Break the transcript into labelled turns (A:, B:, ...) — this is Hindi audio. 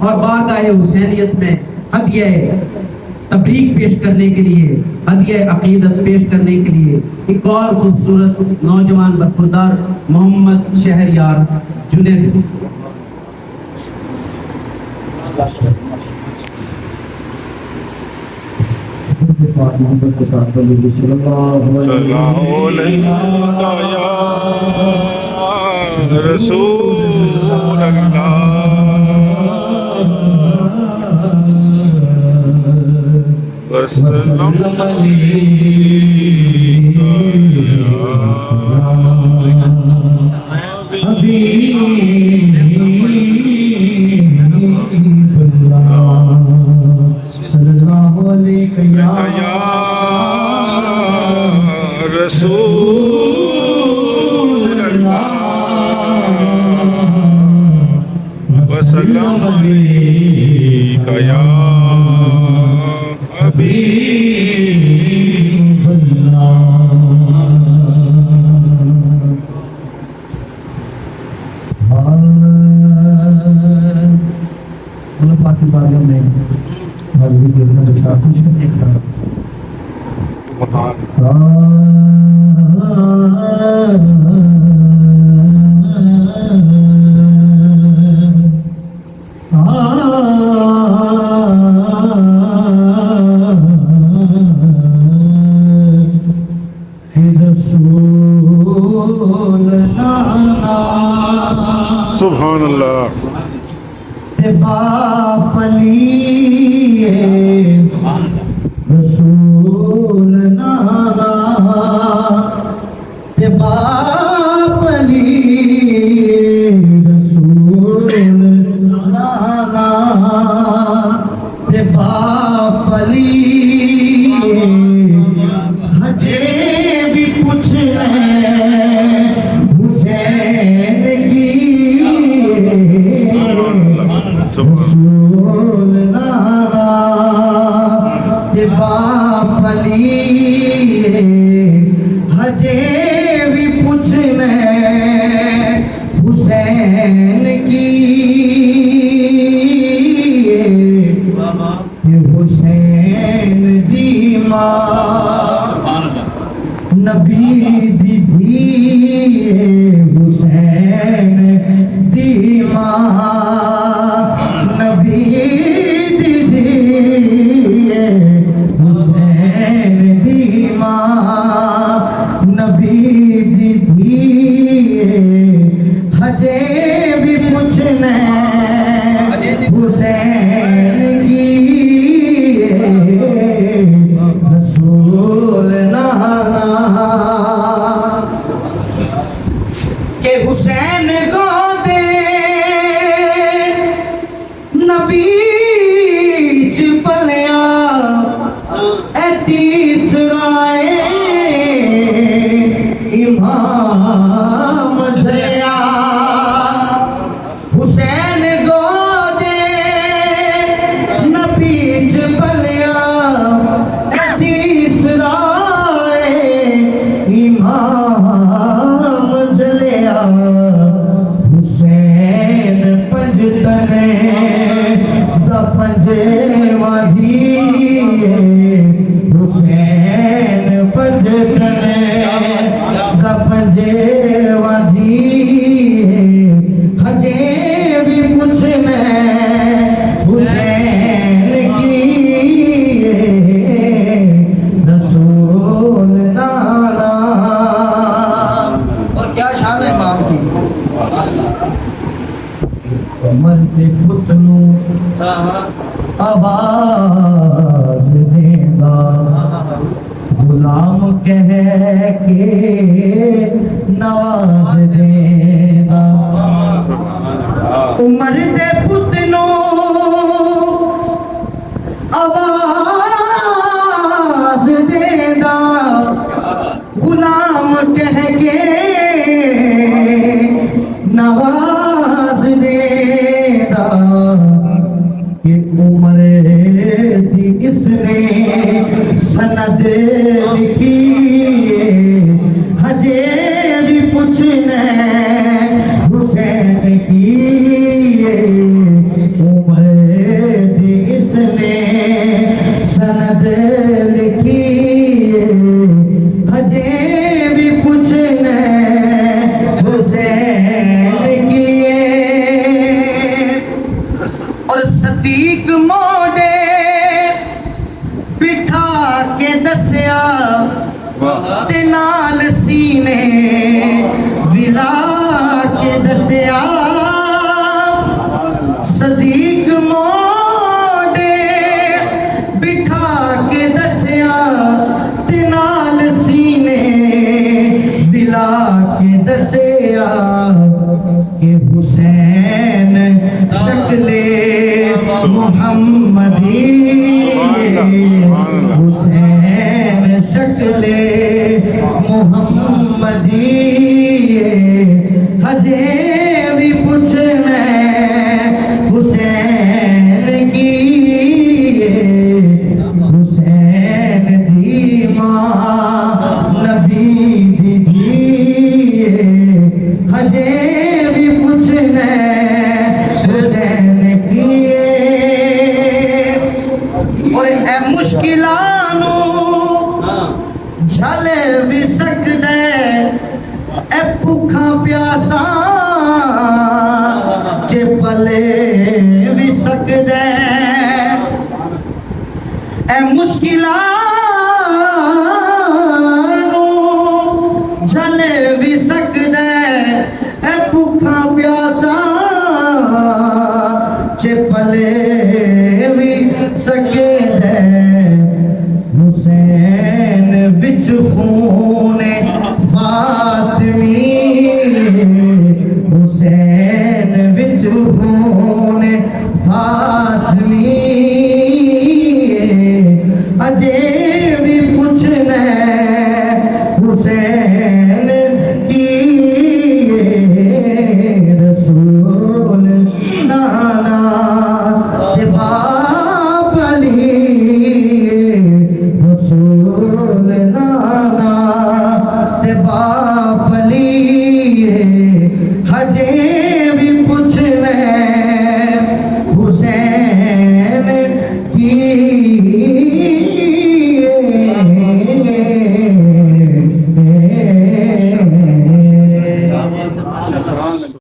A: और बारगाह हुसैनियत में हदिया तबरीक पेश करने के लिए, हदिया अकीदत पेश करने के लिए एक और खूबसूरत नौजवान बरखुरदार मोहम्मद शहरयार जुनैद।
B: मोहम्मद के साथ
C: रसूल वसल्लम अलैका या सुभान अल्लाह।
B: रसूल नाना बापली रसूल नाना बापली हजे भी कुछ हुसैन की रसूल नाना बापली हजे भी पूछने हुसैन की हुसैन दी मां नबी दी हुसैन दी मां नबी दी हुसैन दी मां नबी दी हजे भी पूछने हुसैन की रसूल नाना के हुसैन गोदे नबी च पलिया तीसराए इमाम जया हुसैन गोदे नबी च पलिया तीसराए इमाम जलिया हुसैन पंजतने द पंजेवा दी हुसैन पंजतने द पंजेवा दी हजे भी पूछने हुसैन की रसूल नाना। और क्या शान है बाप की मरते पुतनू आवाज देगा गुलाम कह के नवाज देगा उमर दे पुतनू आवाज देगा गुलाम कह के नवाज देगा कि उमर दी इसने सनद लिखी हजे भी पूछने हुसैन की उमर सदीक मोड़े बिठा के दसिया ते नाल सीने विला के दसिया सदीक मोड़े बिठा के दसिया ते नाल सीने विला के दसिया कि हुसैन शक्ले मुहम्मदी हुसैन शक्ले मुहम्मदी हजे भी पूछना हुसैन की हुसैन दी मां नबी दी हजे भी पूछना हुसैन की और ए मुश्किलां झल भी सकदा ए भुखा प्यासा चे पले भी सकदा ए मुश्किलां झल भी सकदा ए भुखा प्यासा चे पले भी सकदा हुसैन बिच खून फातिमी हुसैन बिच खून फातिमी